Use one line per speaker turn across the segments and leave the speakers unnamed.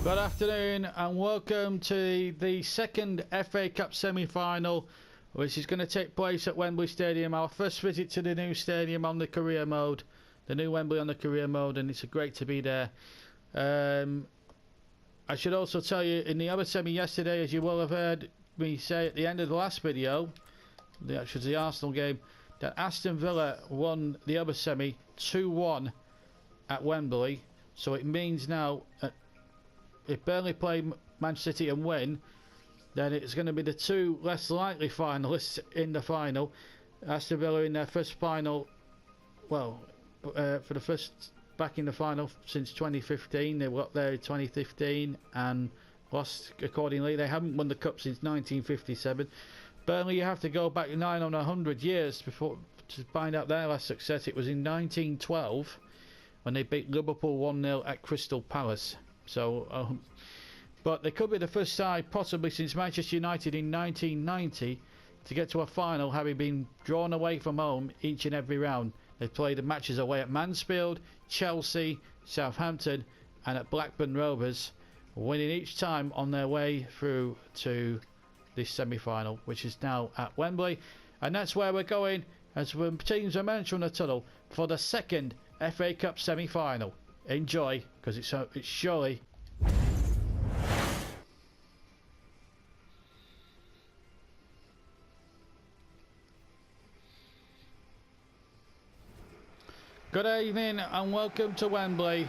Good afternoon and welcome to the second FA Cup semi-final, which is going to take place at Wembley Stadium. Our first visit to the new stadium on the career mode, the new Wembley on the career mode, and it's great to be there. I should also tell you, in the other semi yesterday, as you will have heard me say at the end of the last video, the Arsenal game, that Aston Villa won the other semi 2-1 at Wembley. So it means now if Burnley play Manchester City and win, then it's going to be the two less likely finalists in the final. Aston Villa in their first final, well, for the first back in the final since 2015. They were up there in 2015 and lost accordingly. They haven't won the cup since 1957. Burnley, you have to go back 900 years before to find out their last success. It was in 1912 when they beat Liverpool 1-0 at Crystal Palace. So, but they could be the first side possibly since Manchester United in 1990 to get to a final, having been drawn away from home each and every round. They played the matches away at Mansfield, Chelsea, Southampton and at Blackburn Rovers, winning each time on their way through to this semi-final, which is now at Wembley. And that's where we're going as the teams emerge from the tunnel for the second FA Cup semi-final. Enjoy, because it's surely good evening and welcome to Wembley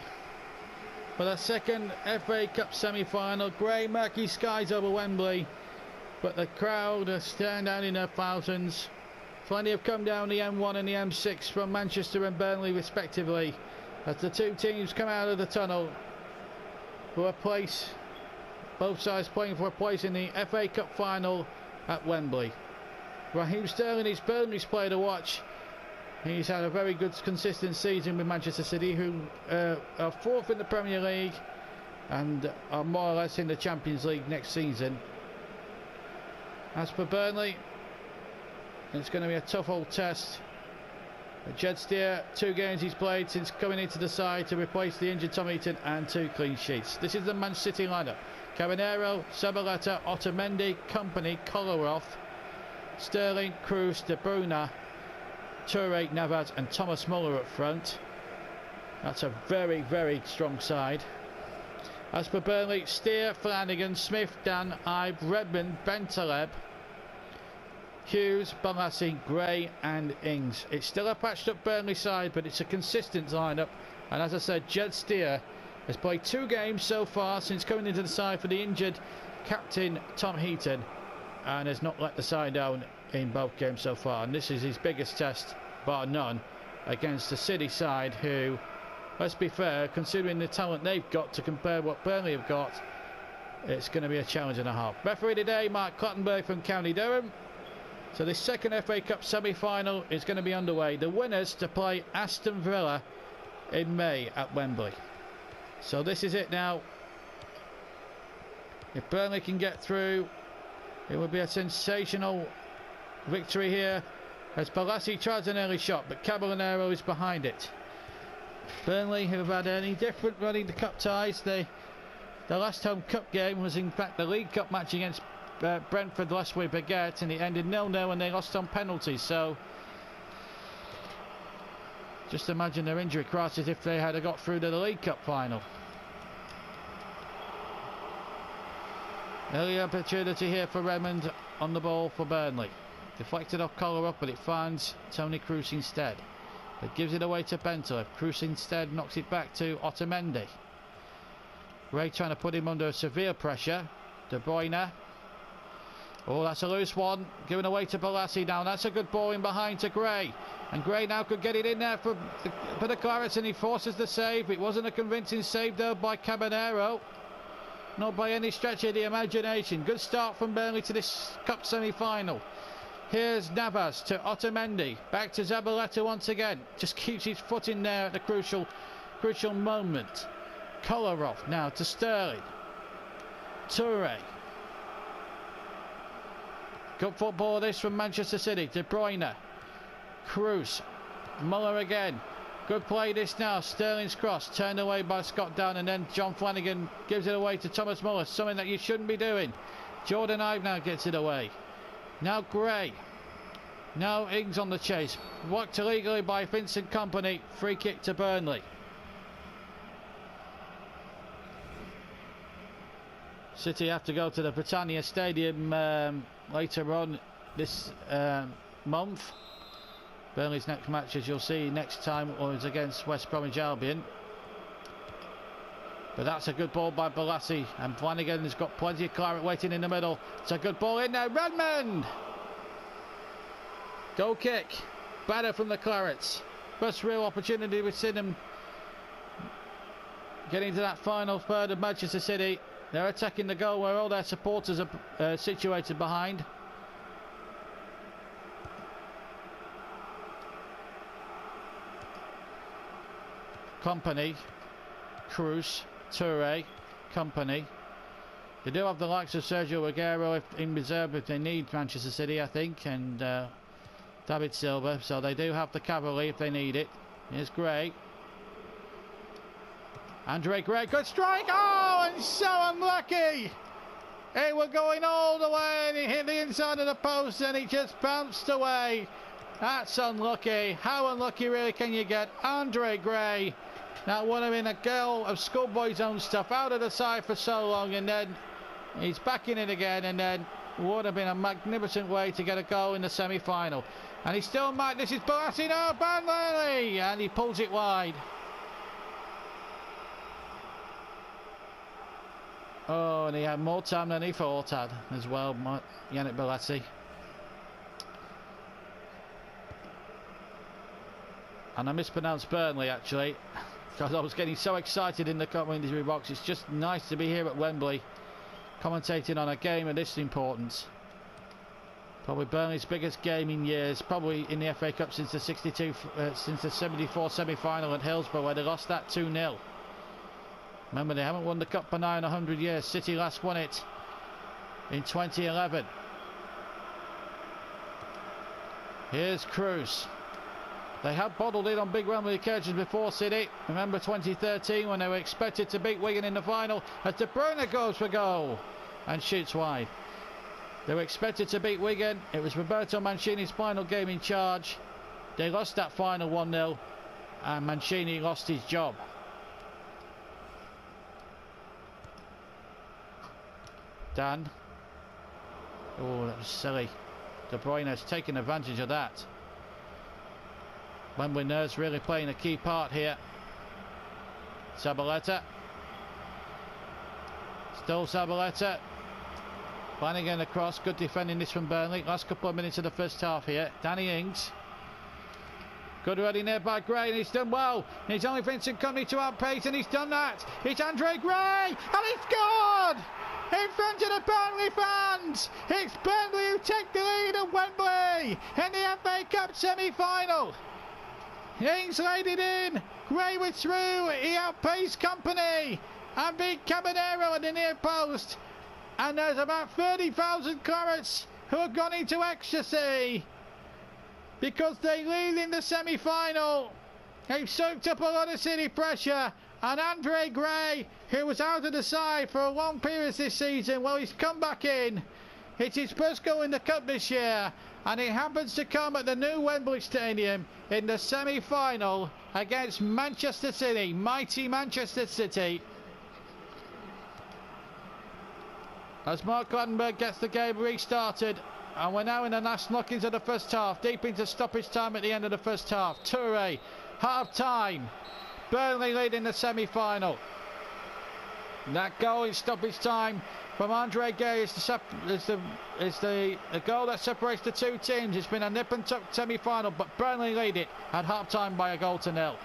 for the second FA Cup semi-final. Grey murky skies over Wembley, but the crowd are staring down in their thousands. Plenty have come down the M1 and the M6 from Manchester and Burnley respectively, as the two teams come out of the tunnel for a place, both sides playing for a place in the FA Cup final at Wembley. Raheem Sterling is Burnley's player to watch. He's had a very good consistent season with Manchester City, who are fourth in the Premier League and are more or less in the Champions League next season. As for Burnley, it's going to be a tough old test. Jed Steer, 2 games he's played since coming into the side to replace the injured Tom Heaton, and 2 clean sheets. This is the Man City lineup: Caballero, Zabaleta, Otamendi, Kompany, Kolarov, Sterling, Kroos, De Bruyne, Toure, Navas and Thomas Muller up front. That's a very, very strong side. As for Burnley, Steer, Flanagan, Smith, Dan, Ibe, Redmond, Bentaleb, Hughes, Balassi, Gray and Ings. It's still a patched up Burnley side, but it's a consistent lineup. And as I said, Jed Steer has played 2 games so far since coming into the side for the injured captain Tom Heaton, and has not let the side down in both games so far. And this is his biggest test, bar none, against the City side who, let's be fair, considering the talent they've got to compare what Burnley have got, it's going to be a challenge and a half. Referee today, Mark Clattenburg from County Durham. So this second FA Cup semi-final is going to be underway. The winners to play Aston Villa in May at Wembley. So this is it now. If Burnley can get through, it would be a sensational victory here, as Balassi tries an early shot, but Caballero is behind it. Burnley, who have had any different running the cup ties, the last home cup game was in fact the League Cup match against Brentford last week, Baguette, and it ended 0-0 and they lost on penalties. So just imagine their injury crisis if they had got through to the League Cup final. Early opportunity here for Redmond on the ball for Burnley. Deflected off Kolarov, but it finds Tony Kroos instead. But gives it away to Bentaleb. Kroos instead knocks it back to Otamendi. Ray trying to put him under severe pressure. De Bruyne. Oh, that's a loose one. Given away to Balassi now. That's a good ball in behind to Gray. And Gray now could get it in there for the Clarets, and he forces the save. It wasn't a convincing save though by Caballero. Not by any stretch of the imagination. Good start from Burnley to this cup semi-final. Here's Navas to Otamendi. Back to Zabaleta once again. Just keeps his foot in there at the crucial moment. Kolarov now to Sterling. Toure. Good football this from Manchester City. De Bruyne. Cruz. Muller again. Good play this now. Sterling's cross turned away by Scott Down, and then John Flanagan gives it away to Thomas Muller. Something that you shouldn't be doing. Jordan Ive now gets it away. Now Gray. Now Ings on the chase. Blocked illegally by Vincent Kompany. Free kick to Burnley. City have to go to the Britannia Stadium later on this month. Burnley's next match, as you'll see next time, is against West Bromwich Albion. But that's a good ball by Balassi, and Flanagan has got plenty of claret waiting in the middle. It's a good ball in there. Redmond! Goal kick. Better from the Clarets. First real opportunity we've seen them getting to that final third of Manchester City. They're attacking the goal where all their supporters are situated behind. Kompany, Cruz, Toure, Kompany. They do have the likes of Sergio Aguero in reserve if they need Manchester City, I think, and David Silva, so they do have the cavalry if they need it. Here's Gray. Andre Gray, good strike! Oh, and so unlucky! It was going all the way and it hit the inside of the post and it just bounced away. That's unlucky. How unlucky really can you get? Andre Gray. That would have been a goal of schoolboy's own stuff, out of the side for so long, and then he's back in it again, and then would have been a magnificent way to get a goal in the semi-final. And he still might. This is Balassi, no, Burnley, and he pulls it wide. Oh, and he had more time than he thought had as well, Yannick Balassi. And I mispronounced Burnley actually, because I was getting so excited in the commentary box. It's just nice to be here at Wembley, commentating on a game of this importance. Probably Burnley's biggest game in years, probably in the FA Cup since the 74 semi-final at Hillsborough, where they lost that 2-0. Remember, they haven't won the Cup for 900 years. City last won it in 2011. Here's Cruz. They had bottled it on big Wembley occasions before City. Remember 2013 when they were expected to beat Wigan in the final, as De Bruyne goes for goal and shoots wide. They were expected to beat Wigan. It was Roberto Mancini's final game in charge. They lost that final 1-0 and Mancini lost his job. Dan. Oh, that was silly. De Bruyne has taken advantage of that. Wembley nerves really playing a key part here. Zabaleta. Still Zabaleta. Flanagan across. Good defending this from Burnley. Last couple of minutes of the first half here. Danny Ings. Good running there by Gray, and he's done well. He's only Vincent Kompany to outpace, and he's done that. It's Andre Gray, and he scored! In front of the Burnley fans. It's Burnley who take the lead at Wembley in the FA Cup semi-final. Ings laid it in. Gray was through. He outpaced Kompany and beat Caballero at the near post. And there's about 30,000 Clarets who have gone into ecstasy because they lead in the semi-final. They've soaked up a lot of City pressure. And Andre Gray, who was out of the side for a long period this season, well, he's come back in. It's his first goal in the Cup this year, and it happens to come at the new Wembley Stadium in the semi-final against Manchester City, mighty Manchester City. As Mark Clattenburg gets the game restarted, and we're now in the last knockings of the first half, deep into stoppage time at the end of the first half. Toure, half-time. Burnley leading the semi-final. That goal in stoppage time from Andre Gray is the goal that separates the two teams. It's been a nip and tuck semi-final, but Burnley lead it at half-time by a 1-0.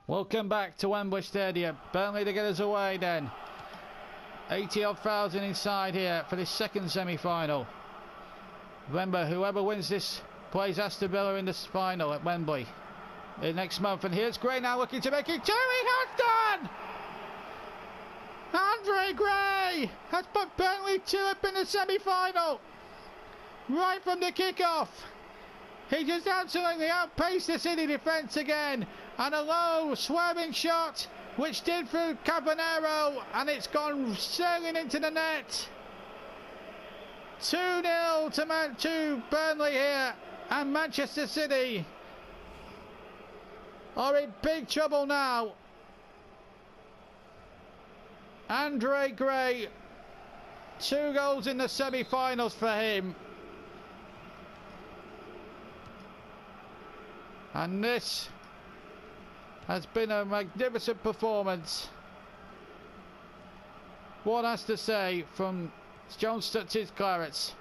Welcome back to Wembley Stadium. Burnley to get us away then. 80-odd thousand inside here for this second semi-final. Remember, whoever wins this plays Aston Villa in this final at Wembley next month. And here's Gray now looking to make it two. He has done! Andre Gray has put Burnley 2 up in the semi-final. Right from the kick-off. He just absolutely outpaced the City defence again. And a low swerving shot, which did for Caballero, and it's gone sailing into the net. 2-0 to Burnley here, and Manchester City are in big trouble now. Andre Gray, 2 goals in the semi-finals for him. And this has been a magnificent performance. One has to say from John Stutz's Clarets.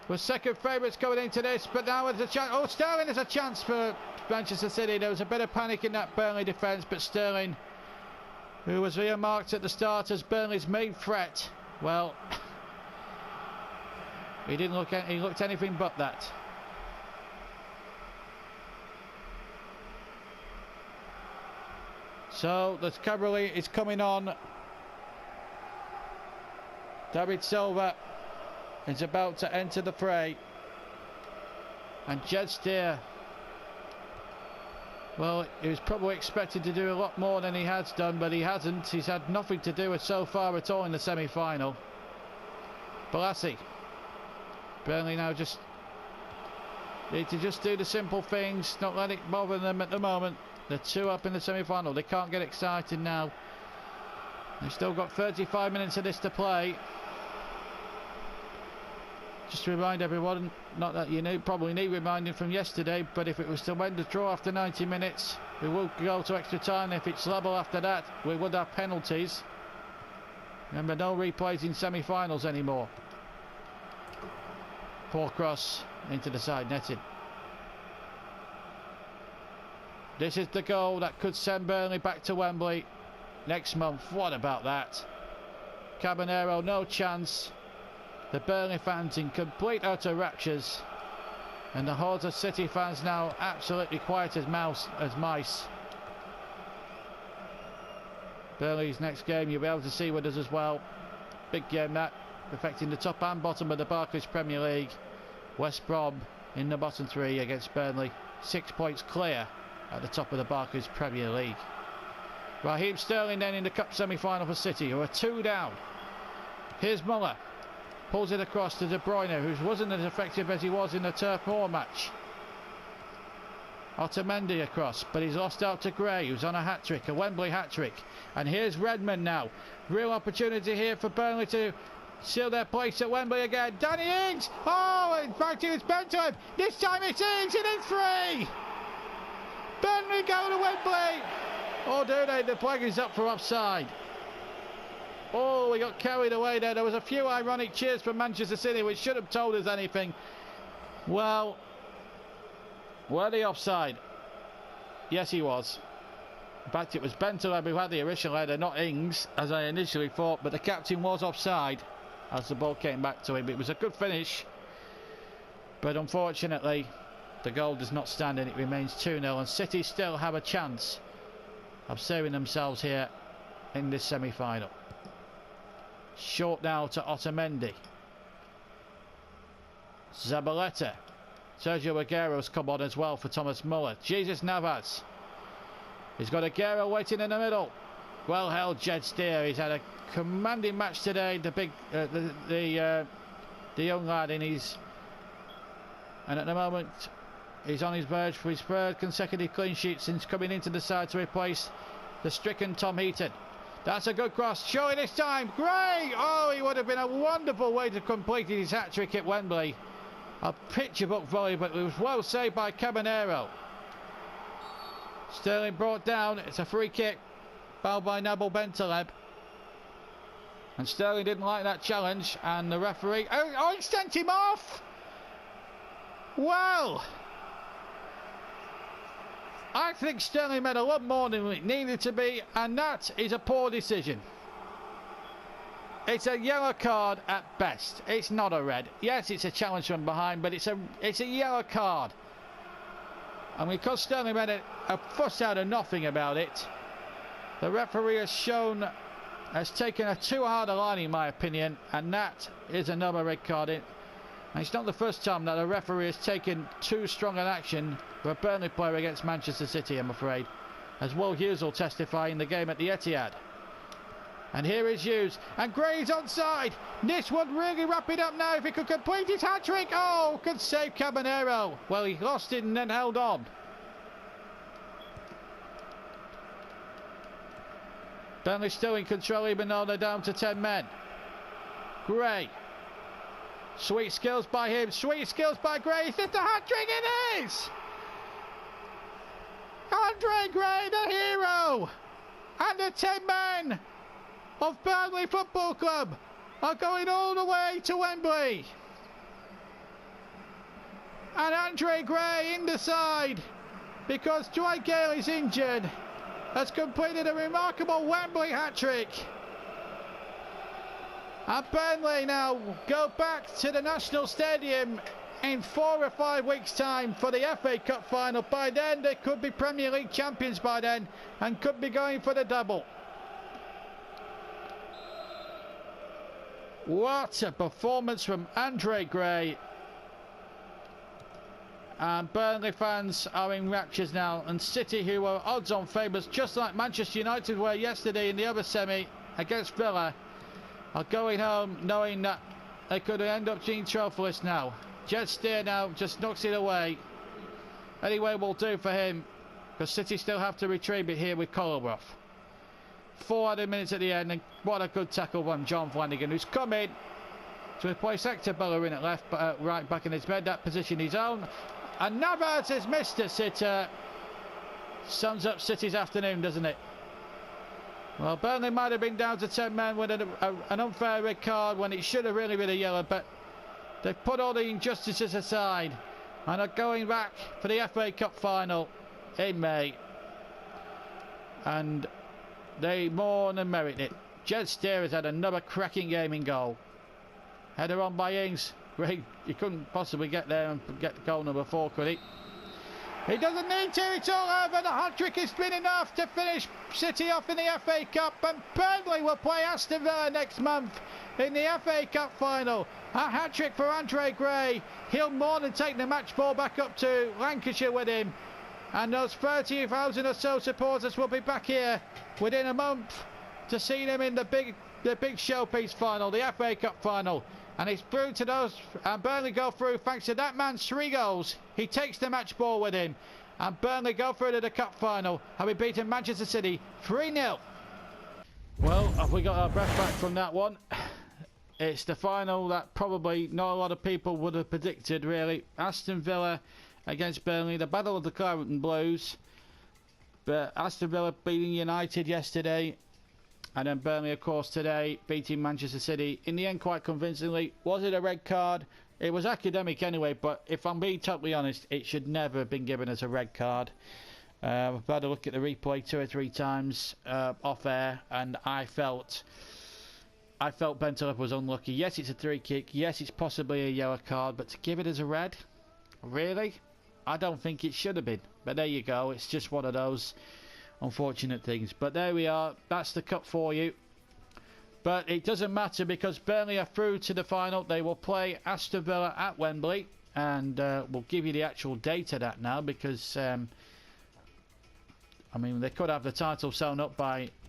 We're second favourites going into this, but now there's a chance. Oh, Sterling has a chance for Manchester City. There was a bit of panic in that Burnley defence, but Sterling, who was earmarked at the start as Burnley's main threat, well, he looked anything but that. So the cavalry is coming on. David Silva is about to enter the fray. And Jed Steer, well, he was probably expected to do a lot more than he has done, but he hasn't. He's had nothing to do with so far at all in the semi-final. Balassi. Burnley now just need to just do the simple things, not let it bother them at the moment. They're 2 up in the semi-final. They can't get excited now. They've still got 35 minutes of this to play. Just to remind everyone, not that you probably need reminding from yesterday, but if it was to win the draw after 90 minutes, we will go to extra time. If it's level after that, we would have penalties. Remember, no replays in semi-finals anymore. Poor cross into the side netting. This is the goal that could send Burnley back to Wembley next month. What about that? Caballero, no chance. The Burnley fans in complete utter raptures. And the hordes of City fans now absolutely quiet as mice. Burnley's next game you'll be able to see with us as well. Big game that, affecting the top and bottom of the Barclays Premier League. West Brom in the bottom 3 against Burnley. 6 points clear at the top of the Barclays Premier League. Raheem Sterling then in the cup semi-final for City, who are 2 down. Here's Muller, pulls it across to De Bruyne, who wasn't as effective as he was in the Turf Moor match. Otamendi across, but he's lost out to Gray, who's on a hat-trick, a Wembley hat-trick. And here's Redmond now. Real opportunity here for Burnley to seal their place at Wembley again. Danny Ings! Oh, in fact it was Bentham. This time it's Ings, and it's 3! Burnley go to Wembley! Oh, do they? The flag is up for offside. Oh, we got carried away there. There was a few ironic cheers from Manchester City, which should have told us anything. Well, were they offside? Yes, he was. In fact, it was Bentham who had the original header, not Ings, as I initially thought. But the captain was offside as the ball came back to him. It was a good finish, but unfortunately, the goal does not stand and it remains 2-0, and City still have a chance of saving themselves here in this semi-final. Short now to Otamendi. Zabaleta. Sergio Aguero's come on as well for Thomas Muller. Jesus Navas. He's got Aguero waiting in the middle. Well held Jed Steer. He's had a commanding match today. The young lad in his, and at the moment he's on his verge for his 3rd consecutive clean sheet since coming into the side to replace the stricken Tom Heaton. That's a good cross. Surely this time. Gray! Oh, he would have been a wonderful way to complete his hat-trick at Wembley. A picture book volley, but it was well saved by Caballero. Sterling brought down. It's a free kick. Fouled by Nabil Bentaleb. And Sterling didn't like that challenge. And the referee... Oh, he sent him off! Well... I think Sterling made a lot more than it needed to be, and that is a poor decision. It's a yellow card at best. It's not a red. Yes, it's a challenge from behind, but it's a yellow card. And because Sterling made a fuss out of nothing about it, The referee has taken a too hard a line in my opinion, and that is another red card in. And it's not the first time that a referee has taken too strong an action for a Burnley player against Manchester City, I'm afraid. As Will Hughes will testify in the game at the Etihad. And here is Hughes, and Gray's onside. This would really wrap it up now if he could complete his hat-trick. Oh, good save Caballero. Well, he lost it and then held on. Burnley still in control even though they're down to 10 men. Gray. Sweet skills by him, sweet skills by Gray. Is this the hat-trick? It is! Andre Gray, the hero! And the 10 men of Burnley Football Club are going all the way to Wembley. And Andre Gray in the side, because Dwight Gale is injured, has completed a remarkable Wembley hat-trick. And Burnley now go back to the National Stadium in 4 or 5 weeks' time for the FA Cup final. By then they could be Premier League champions by then and could be going for the double. What a performance from Andre Gray. And Burnley fans are in raptures now, and City, who were odds-on favourites just like Manchester United were yesterday in the other semi against Villa, are going home knowing that they could end up being trophyless now. Jed Steer now just knocks it away. Anyway will do for him, because City still have to retrieve it here with Colleroff. 4 added minutes at the end, and what a good tackle from John Flanagan, who's come in to replace Hector Bellerin at left, right back, and he's made that position his own. And Navas has missed us. It sums up City's afternoon, doesn't it? Well, Burnley might have been down to 10 men with an unfair red card when it should have really been a yellow, but they've put all the injustices aside and are going back for the FA Cup final in May. And they more than merit it. Jed Steer has had another cracking game in goal. Header on by Ings. Great, he couldn't possibly get there and get goal number 4, could he? He doesn't need to, it's all over. The hat-trick has been enough to finish City off in the FA Cup, and Burnley will play Aston Villa next month in the FA Cup final. A hat-trick for Andre Gray. He'll more than take the match ball back up to Lancashire with him, and those 30,000 or so supporters will be back here within a month to see them in the big showpiece final, the FA Cup final. And it's through to those, and Burnley go through thanks to that man's 3 goals. He takes the match ball with him, and Burnley go through to the cup final, having beaten Manchester City 3-0. Well, have we got our breath back from that one? It's the final that probably not a lot of people would have predicted, really. Aston Villa against Burnley, the battle of the Claret and Blues. But Aston Villa beating United yesterday, and then Burnley, of course, today beating Manchester City in the end quite convincingly. Was it a red card? It was academic anyway, but if I'm being totally honest, it should never have been given as a red card. I've had a look at the replay 2 or 3 times off air, and I felt Bentaleb was unlucky. Yes, it's a 3 kick. Yes, it's possibly a yellow card, but to give it as a red? Really? I don't think it should have been. But there you go. It's just one of those unfortunate things. But there we are. That's the cup for you. But it doesn't matter because Burnley are through to the final. They will play Aston Villa at Wembley, and we'll give you the actual date of that now because I mean they could have the title sewn up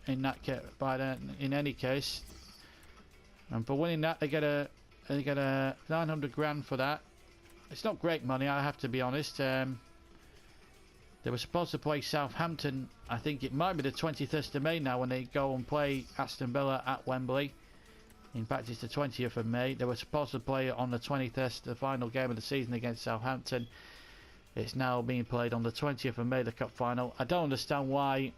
in any case. And for winning that, they get a 900 grand for that. It's not great money, I have to be honest. They were supposed to play Southampton, I think it might be the 21st of May now when they go and play Aston Villa at Wembley. In fact, it's the 20th of May. They were supposed to play on the 21st, the final game of the season against Southampton. It's now being played on the 20th of May, the cup final. I don't understand why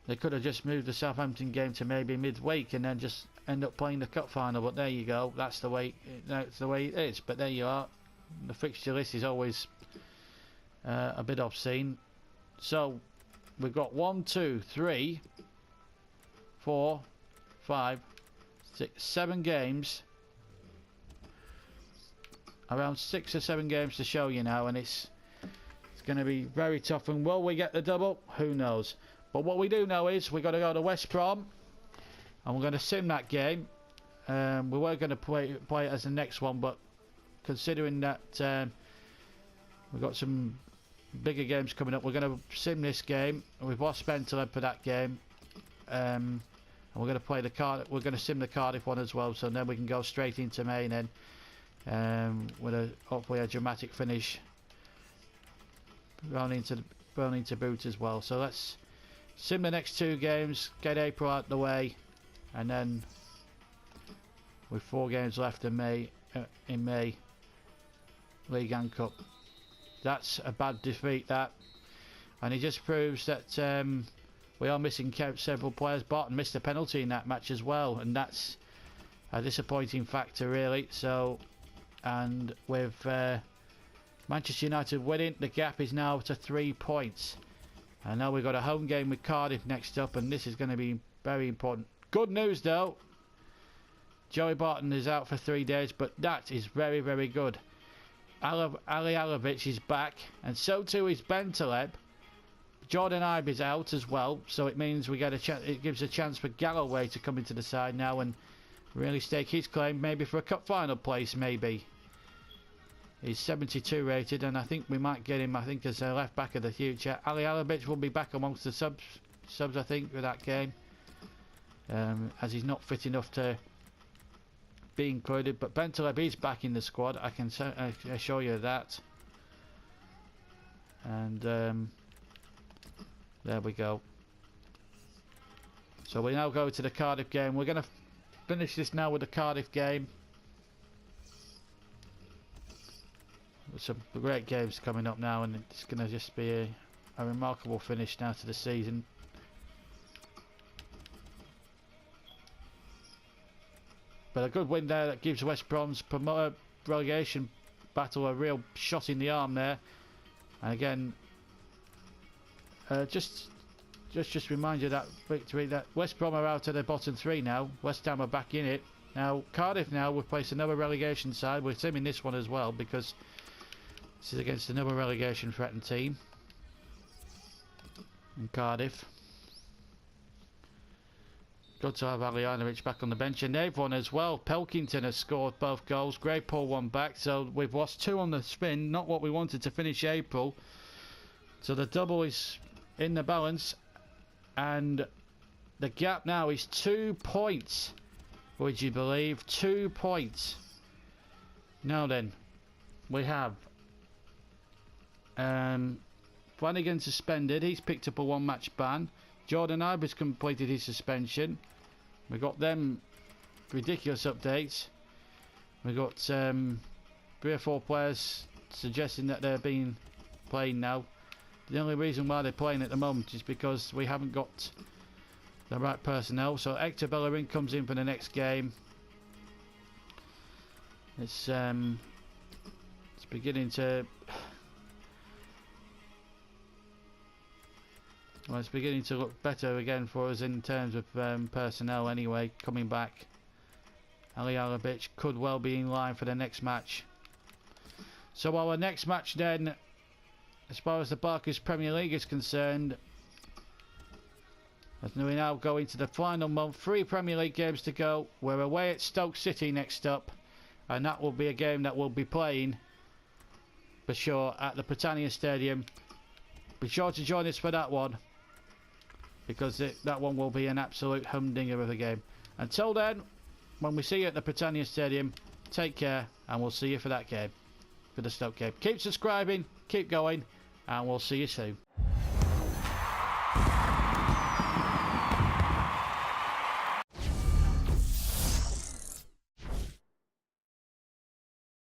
they could have just moved the Southampton game to maybe midweek and then just end up playing the cup final. But there you go. That's the way it is. But there you are. The fixture list is always a bit obscene. So we've got 1, 2, 3, 4, 5, 6, 7 games. Around 6 or 7 games to show you now, and it's going to be very tough. And will we get the double? Who knows? But what we do know is we've got to go to West Brom, and we're going to sim that game. We were going to play it as the next one, but considering that we've got some bigger games coming up, we're going to sim this game. We've lost Bentaleb for that game, and we're going to play we're going to sim the Cardiff one as well. So then we can go straight into May, and then with hopefully a dramatic finish, running to boot as well. So let's sim the next 2 games, get April out of the way, and then with 4 games left in May, League and Cup. That's a bad defeat, that, and it just proves that we are missing several players. Barton missed a penalty in that match as well, and that's a disappointing factor, really. So, and with Manchester United winning, the gap is now to 3 points. And now we've got a home game with Cardiff next up, and this is going to be very important. Good news though, Joey Barton is out for 3 days, but that is very, very good. Ali Alavic is back, and so too is Bentaleb. Jordan Ibe is out as well, so it means we get a chance. It gives a chance for Galloway to come into the side now and really stake his claim, maybe for a cup final place. Maybe he's 72 rated, and I think we might get him. I think as a left back of the future. Ali Alavic will be back amongst the subs. I think for that game, as he's not fit enough to be included, but Bentaleb is back in the squad. I can assure you that. And there we go. So we now go to the Cardiff game. We're going to finish this now with the Cardiff game. Some great games coming up now, and it's going to just be a remarkable finish now to the season. But a good win there that gives West Brom's relegation battle a real shot in the arm there. And again, just remind you that victory, that West Brom are out of the bottom 3 now. West Ham are back in it. Now Cardiff now we've placed another relegation side. We're simming this one as well because this is against another relegation threatened team in Cardiff. Good to have Alijanovic back on the bench, and they've won as well. Pelkington has scored both goals. Gray pulled one back, so we've lost 2 on the spin. Not what we wanted to finish April. So the double is in the balance, and the gap now is 2 points. Would you believe? 2 points. Now then, we have Flanagan suspended. He's picked up a 1-match ban. Jordan Ibe has completed his suspension. We got them ridiculous updates. We got 3 or 4 players suggesting that they're being playing now. The only reason why they're playing at the moment is because we haven't got the right personnel. So Hector Bellerin comes in for the next game. It's beginning to. Well, it's beginning to look better again for us in terms of personnel anyway, coming back. Ali Alavic could well be in line for the next match. So our next match then, as far as the Barclays Premier League is concerned, as we now go into the final month, 3 Premier League games to go. We're away at Stoke City next up, and that will be a game that we'll be playing for sure at the Britannia Stadium. Be sure to join us for that one, because that one will be an absolute humdinger of a game. Until then, when we see you at the Britannia Stadium, take care, and we'll see you for that game, for the Stoke game. Keep subscribing, keep going, and we'll see you soon.